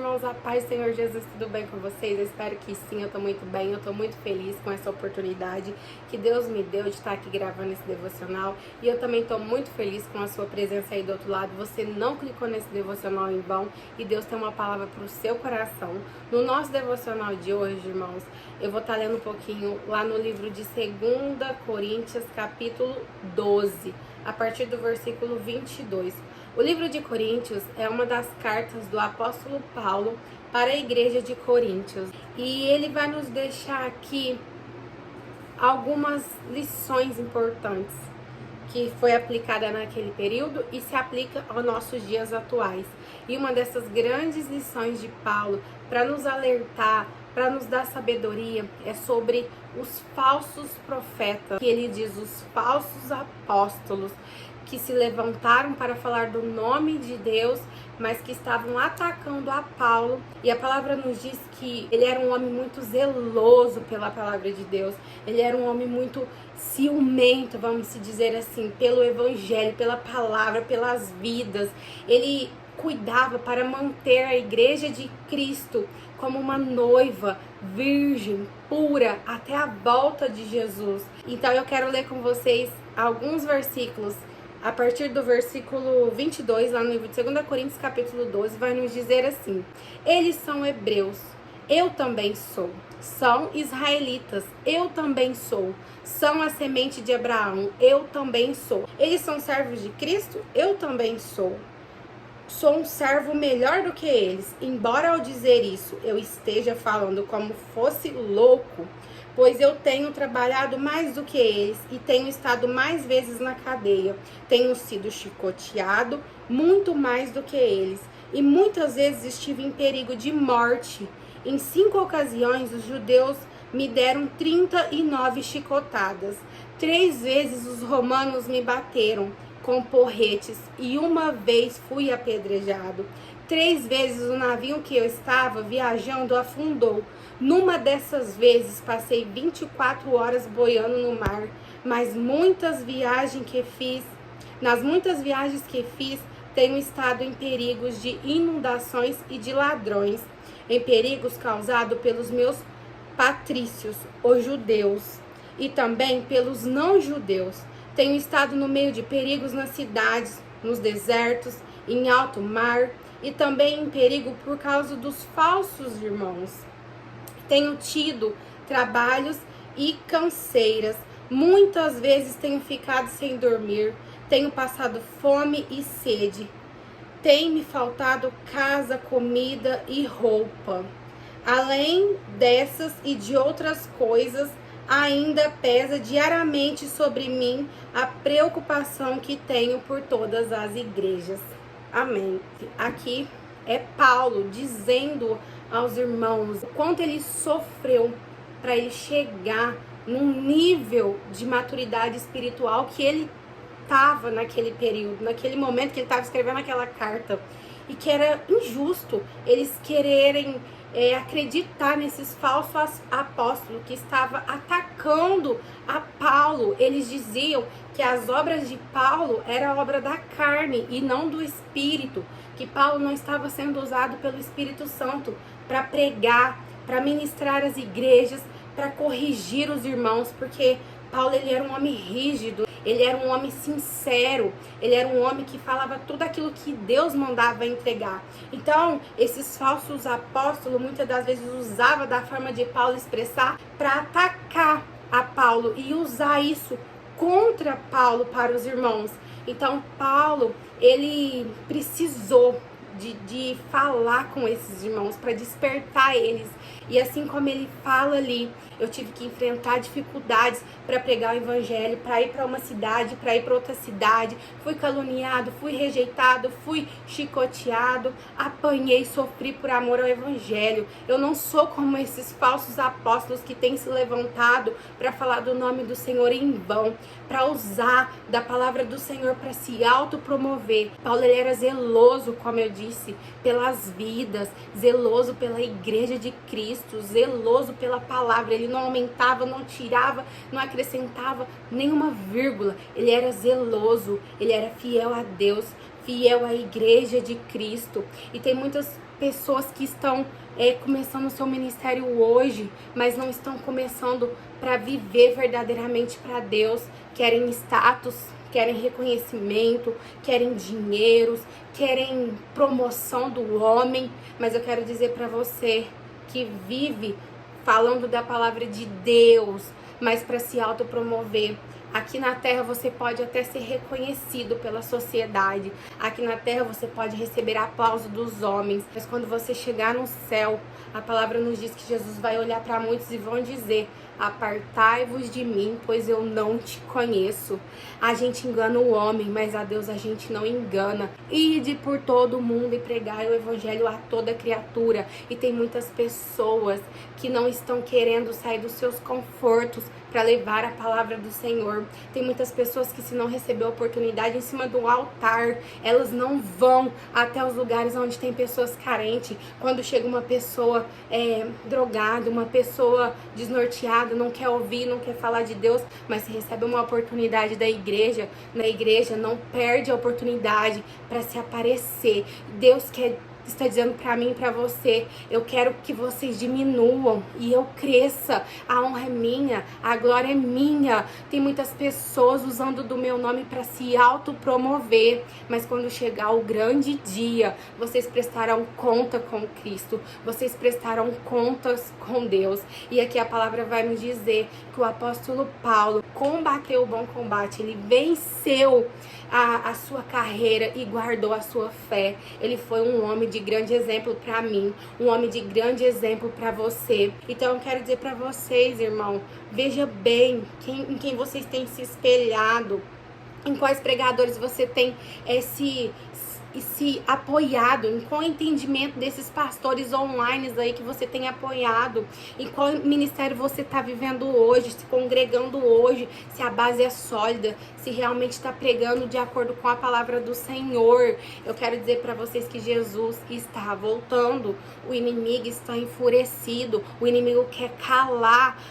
irmãos, a paz do Senhor Jesus, tudo bem com vocês? Eu espero que sim, eu tô muito bem, eu tô muito feliz com essa oportunidade que Deus me deu de estar aqui gravando esse devocional. E eu também tô muito feliz com a sua presença aí do outro lado. Você não clicou nesse devocional em vão e Deus tem uma palavra pro seu coração. No nosso devocional de hoje, irmãos, eu vou estar lendo um pouquinho lá no livro de 2 Coríntios, capítulo 12, a partir do versículo 22. O livro de Coríntios é uma das cartas do apóstolo Paulo para a igreja de Coríntios. E ele vai nos deixar aqui algumas lições importantes que foi aplicada naquele período e se aplica aos nossos dias atuais. E uma dessas grandes lições de Paulo, para nos alertar, para nos dar sabedoria, é sobre os falsos profetas, que ele diz os falsos apóstolos, que se levantaram para falar do nome de Deus, mas que estavam atacando a Paulo. E a palavra nos diz que ele era um homem muito zeloso pela palavra de Deus. Ele era um homem muito ciumento, vamos dizer assim, pelo evangelho, pela palavra, pelas vidas. Ele cuidava para manter a igreja de Cristo como uma noiva virgem, pura, até a volta de Jesus. Então eu quero ler com vocês alguns versículos. A partir do versículo 22, lá no livro de 2 Coríntios, capítulo 12, vai nos dizer assim: eles são hebreus, eu também sou. São israelitas, eu também sou. São a semente de Abraão, eu também sou. Eles são servos de Cristo, eu também sou. Sou um servo melhor do que eles, embora ao dizer isso eu esteja falando como fosse louco, pois eu tenho trabalhado mais do que eles e tenho estado mais vezes na cadeia. Tenho sido chicoteado muito mais do que eles e muitas vezes estive em perigo de morte. Em 5 ocasiões os judeus me deram 39 chicotadas. 3 vezes os romanos me bateram com porretes e uma vez fui apedrejado. 3 vezes o navio que eu estava viajando afundou. Numa dessas vezes passei 24 horas boiando no mar, mas nas muitas viagens que fiz, tenho estado em perigos de inundações e de ladrões, em perigos causados pelos meus patrícios, os judeus, e também pelos não-judeus. Tenho estado no meio de perigos nas cidades, nos desertos, em alto mar e também em perigo por causa dos falsos irmãos. Tenho tido trabalhos e canseiras. Muitas vezes tenho ficado sem dormir. Tenho passado fome e sede. Tem me faltado casa, comida e roupa. Além dessas e de outras coisas, ainda pesa diariamente sobre mim a preocupação que tenho por todas as igrejas. Amém. Aqui é Paulo dizendo aos irmãos o quanto ele sofreu para ele chegar num nível de maturidade espiritual que ele estava naquele período, naquele momento que ele estava escrevendo aquela carta, e que era injusto eles quererem acreditar nesses falsos apóstolos que estavam atacando a Paulo. Eles diziam que as obras de Paulo eram obra da carne e não do Espírito, que Paulo não estava sendo usado pelo Espírito Santo para pregar, para ministrar as igrejas, para corrigir os irmãos, porque Paulo ele era um homem rígido, ele era um homem sincero, ele era um homem que falava tudo aquilo que Deus mandava entregar. Então, esses falsos apóstolos muitas das vezes usavam da forma de Paulo expressar para atacar a Paulo e usar isso contra Paulo para os irmãos. Então, Paulo, ele precisou de falar com esses irmãos para despertar eles. E assim como ele fala ali, eu tive que enfrentar dificuldades para pregar o evangelho, para ir para uma cidade, para ir para outra cidade. Fui caluniado, fui rejeitado, fui chicoteado, apanhei, sofri por amor ao evangelho. Eu não sou como esses falsos apóstolos que têm se levantado para falar do nome do Senhor em vão, para usar da palavra do Senhor para se autopromover. Paulo ele era zeloso, como eu disse, pelas vidas, zeloso pela igreja de Cristo, zeloso pela palavra. Ele não aumentava, não tirava, não acrescentava nenhuma vírgula. Ele era zeloso, ele era fiel a Deus, fiel à igreja de Cristo. E tem muitas pessoas que estão começando o seu ministério hoje, mas não estão começando para viver verdadeiramente para Deus. Querem status, querem reconhecimento, querem dinheiros, querem promoção do homem. Mas eu quero dizer para você que vive falando da palavra de Deus, mas para se autopromover. Aqui na terra você pode até ser reconhecido pela sociedade. Aqui na terra você pode receber aplauso dos homens. Mas quando você chegar no céu, a palavra nos diz que Jesus vai olhar para muitos e vão dizer: apartai-vos de mim, pois eu não te conheço. A gente engana o homem, mas a Deus a gente não engana. Ide por todo o mundo e pregai o evangelho a toda criatura. E tem muitas pessoas que não estão querendo sair dos seus confortos para levar a palavra do Senhor. Tem muitas pessoas que, se não receber a oportunidade em cima do altar, elas não vão até os lugares onde tem pessoas carentes. Quando chega uma pessoa drogada, uma pessoa desnorteada, não quer ouvir, não quer falar de Deus, mas se recebe uma oportunidade da igreja, na igreja não perde a oportunidade para se aparecer. Deus está dizendo para mim e para você: eu quero que vocês diminuam e eu cresça. A honra é minha, a glória é minha. Tem muitas pessoas usando do meu nome para se autopromover, mas quando chegar o grande dia, vocês prestarão conta com Cristo, vocês prestarão contas com Deus. E aqui a palavra vai me dizer que o apóstolo Paulo combateu o bom combate, ele venceu a sua carreira e guardou a sua fé. Ele foi um homem de grande exemplo para mim, um homem de grande exemplo para você. Então eu quero dizer para vocês, irmão, veja bem em quem vocês têm se espelhado, em quais pregadores você tem se apoiado, em qual entendimento desses pastores online aí que você tem apoiado, em qual ministério você está vivendo hoje, se congregando hoje, se a base é sólida, se realmente está pregando de acordo com a palavra do Senhor. Eu quero dizer para vocês que Jesus está voltando, o inimigo está enfurecido, o inimigo quer calar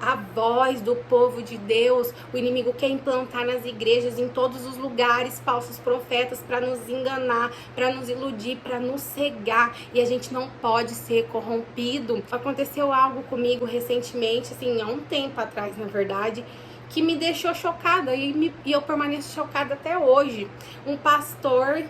a voz do povo de Deus, o inimigo quer implantar nas igrejas, em todos os lugares, falsos profetas para nos enganar, para nos iludir, para nos cegar, e a gente não pode ser corrompido. Aconteceu algo comigo recentemente, assim, há um tempo atrás, na verdade, que me deixou chocada e eu permaneço chocada até hoje. Um pastor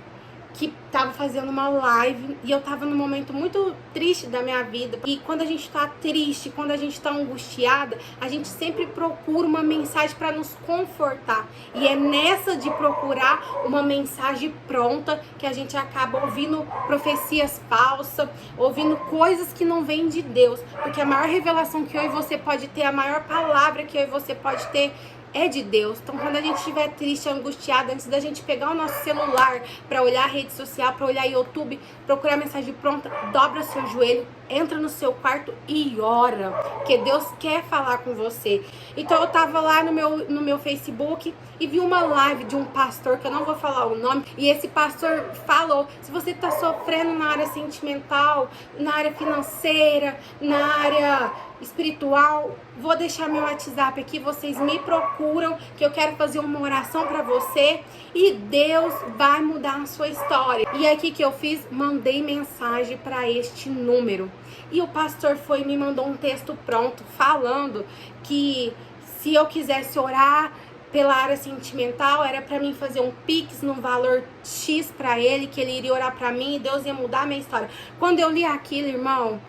que tava fazendo uma live e eu tava num momento muito triste da minha vida. E quando a gente tá triste, quando a gente tá angustiada, a gente sempre procura uma mensagem para nos confortar. E é nessa de procurar uma mensagem pronta que a gente acaba ouvindo profecias falsas, ouvindo coisas que não vêm de Deus. Porque a maior revelação que eu e você pode ter, a maior palavra que eu e você pode ter, é de Deus. Então, quando a gente estiver triste, angustiado, antes da gente pegar o nosso celular para olhar a rede social, para olhar YouTube, procurar a mensagem pronta, dobra seu joelho, entra no seu quarto e ora, porque Deus quer falar com você. Então eu tava lá no meu Facebook e vi uma live de um pastor, que eu não vou falar o nome, e esse pastor falou: se você tá sofrendo na área sentimental, na área financeira, na área espiritual, vou deixar meu WhatsApp aqui, vocês me procuram, que eu quero fazer uma oração para você e Deus vai mudar a sua história. E aqui que eu fiz, mandei mensagem para este número. E o pastor foi e me mandou um texto pronto, falando que se eu quisesse orar pela área sentimental, era para mim fazer um Pix no valor X para ele, que ele iria orar para mim e Deus ia mudar a minha história. Quando eu li aquilo, irmão,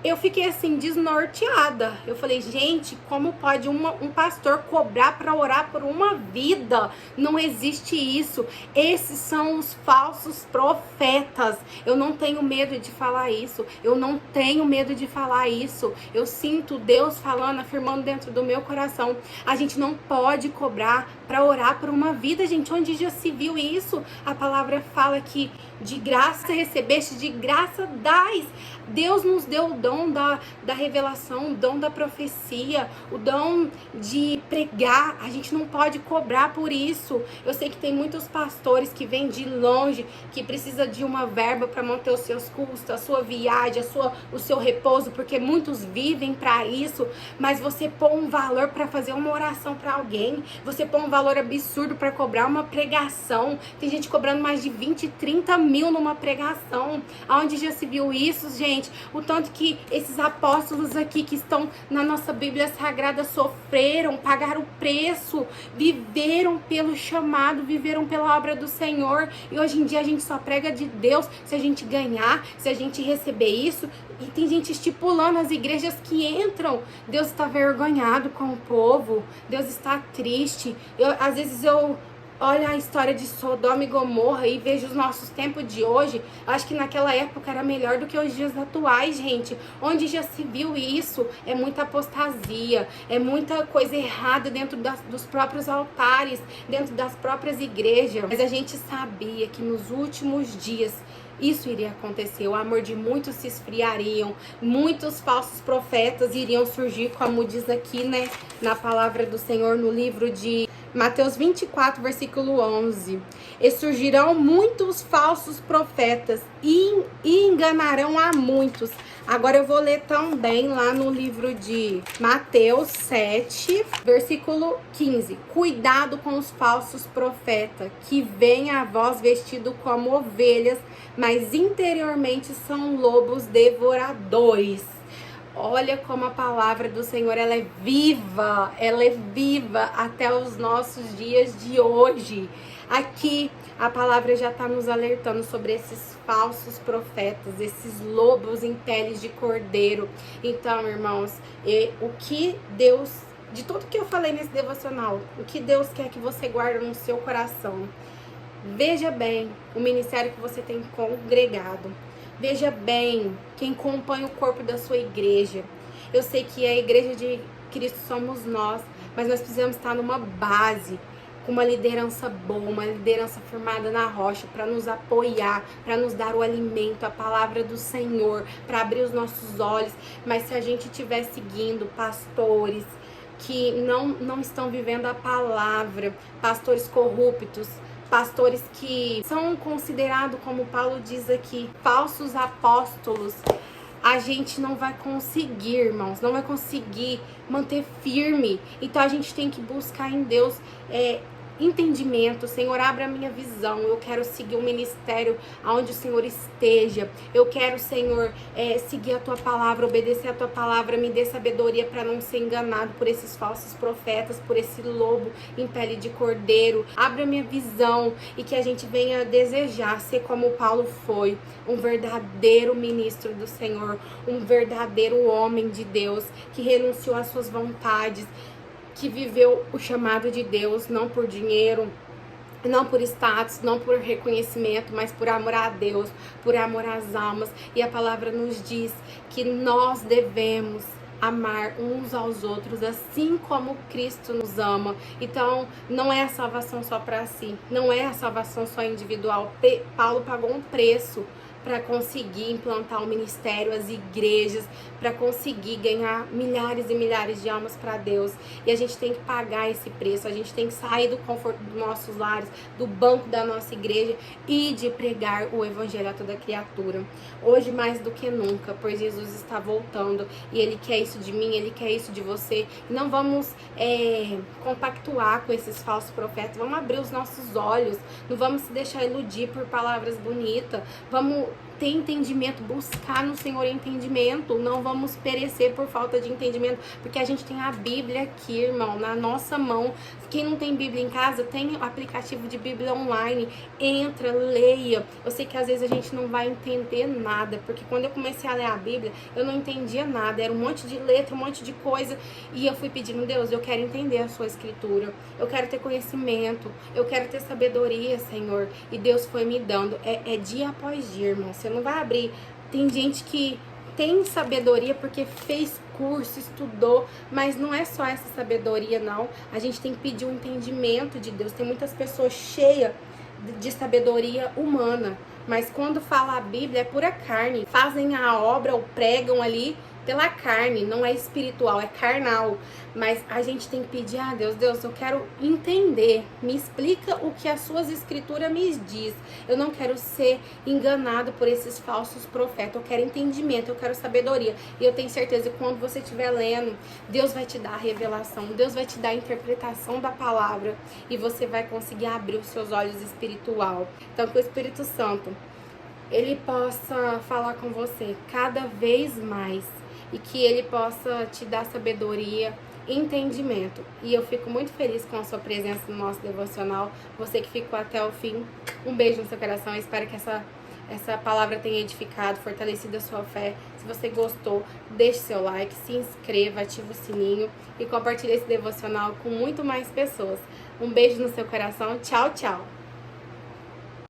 eu fiquei assim, desnorteada. Eu falei: gente, como pode um pastor cobrar para orar por uma vida? Não existe isso. Esses são os falsos profetas. Eu não tenho medo de falar isso. Eu não tenho medo de falar isso. Eu sinto Deus falando, afirmando dentro do meu coração. A gente não pode cobrar para orar por uma vida, gente. Onde já se viu isso? A palavra fala que de graça recebeste, de graça dais. Deus nos deu o dom da revelação, o dom da profecia, o dom de pregar. A gente não pode cobrar por isso. Eu sei que tem muitos pastores que vêm de longe, que precisa de uma verba para manter os seus custos, a sua viagem, o seu repouso, porque muitos vivem para isso. Mas você pôr um valor para fazer uma oração para alguém, você pôr um valor absurdo para cobrar uma pregação. Tem gente cobrando mais de 20, 30 1000 numa pregação. Aonde já se viu isso, gente? O tanto que esses apóstolos aqui que estão na nossa Bíblia Sagrada sofreram, pagaram o preço, viveram pelo chamado, viveram pela obra do Senhor. E hoje em dia a gente só prega de Deus se a gente ganhar, se a gente receber isso. E tem gente estipulando as igrejas que entram. Deus está vergonhado com o povo. Deus está triste. Às vezes eu olho a história de Sodoma e Gomorra e vejo os nossos tempos de hoje. Acho que naquela época era melhor do que os dias atuais, gente. Onde já se viu isso? É muita apostasia, é muita coisa errada dentro dos próprios altares, dentro das próprias igrejas. Mas a gente sabia que nos últimos dias isso iria acontecer, o amor de muitos se esfriariam, muitos falsos profetas iriam surgir, como diz aqui, né, na palavra do Senhor, no livro de Mateus 24, versículo 11. E surgirão muitos falsos profetas e enganarão a muitos. Agora eu vou ler também lá no livro de Mateus 7, versículo 15. Cuidado com os falsos profetas, que vêm a vós vestidos como ovelhas, mas interiormente são lobos devoradores. Olha como a palavra do Senhor, ela é viva até os nossos dias de hoje. Aqui a palavra já está nos alertando sobre esses falsos profetas, esses lobos em peles de cordeiro. Então, irmãos, o que Deus, de tudo que eu falei nesse devocional, o que Deus quer que você guarde no seu coração? Veja bem o ministério que você tem congregado. Veja bem quem compõe o corpo da sua igreja. Eu sei que a igreja de Cristo somos nós, mas nós precisamos estar numa base, com uma liderança boa, uma liderança firmada na rocha, para nos apoiar, para nos dar o alimento, a palavra do Senhor, para abrir os nossos olhos. Mas se a gente estiver seguindo pastores que não estão vivendo a palavra, pastores corruptos, pastores que são considerados, como Paulo diz aqui, falsos apóstolos, a gente não vai conseguir, irmãos, não vai conseguir manter firme. Então a gente tem que buscar em Deus entendimento. Senhor, abre a minha visão. Eu quero seguir o ministério aonde o Senhor esteja. Eu quero, Senhor, seguir a tua palavra, obedecer a tua palavra. Me dê sabedoria para não ser enganado por esses falsos profetas, por esse lobo em pele de cordeiro. Abre a minha visão e que a gente venha desejar ser como Paulo foi, um verdadeiro ministro do Senhor, um verdadeiro homem de Deus que renunciou às suas vontades, que viveu o chamado de Deus, não por dinheiro, não por status, não por reconhecimento, mas por amor a Deus, por amor às almas. E a palavra nos diz que nós devemos amar uns aos outros, assim como Cristo nos ama. Então, não é a salvação só para si, não é a salvação só individual. Paulo pagou um preço para conseguir implantar o ministério, as igrejas, para conseguir ganhar milhares e milhares de almas para Deus. E a gente tem que pagar esse preço, a gente tem que sair do conforto dos nossos lares, do banco da nossa igreja e de pregar o evangelho a toda criatura. Hoje mais do que nunca, pois Jesus está voltando e Ele quer isso de mim, Ele quer isso de você. Não vamos compactuar com esses falsos profetas, vamos abrir os nossos olhos, não vamos se deixar iludir por palavras bonitas, vamos ter entendimento, buscar no Senhor entendimento, não vamos perecer por falta de entendimento, porque a gente tem a Bíblia aqui, irmão, na nossa mão. Quem não tem Bíblia em casa, tem o aplicativo de Bíblia online, entra, leia. Eu sei que às vezes a gente não vai entender nada, porque quando eu comecei a ler a Bíblia, eu não entendia nada, era um monte de letra, um monte de coisa, e eu fui pedindo, Deus, eu quero entender a sua escritura, eu quero ter conhecimento, eu quero ter sabedoria, Senhor, e Deus foi me dando, é dia após dia, irmão. Você não vai abrir. Tem gente que tem sabedoria porque fez curso, estudou, mas não é só essa sabedoria, não. A gente tem que pedir um entendimento de Deus. Tem muitas pessoas cheias de sabedoria humana, mas quando fala a Bíblia é pura carne. Fazem a obra ou pregam ali pela carne, não é espiritual, é carnal. Mas a gente tem que pedir a Deus, Deus, eu quero entender, me explica o que as suas escrituras me diz. Eu não quero ser enganado por esses falsos profetas, eu quero entendimento, eu quero sabedoria. E eu tenho certeza que quando você estiver lendo, Deus vai te dar a revelação, Deus vai te dar a interpretação da palavra e você vai conseguir abrir os seus olhos espiritual. Então que o Espírito Santo Ele possa falar com você cada vez mais e que Ele possa te dar sabedoria, entendimento. E eu fico muito feliz com a sua presença no nosso devocional. Você que ficou até o fim, um beijo no seu coração. Eu espero que essa palavra tenha edificado, fortalecido a sua fé. Se você gostou, deixe seu like, se inscreva, ative o sininho e compartilhe esse devocional com muito mais pessoas. Um beijo no seu coração. Tchau, tchau!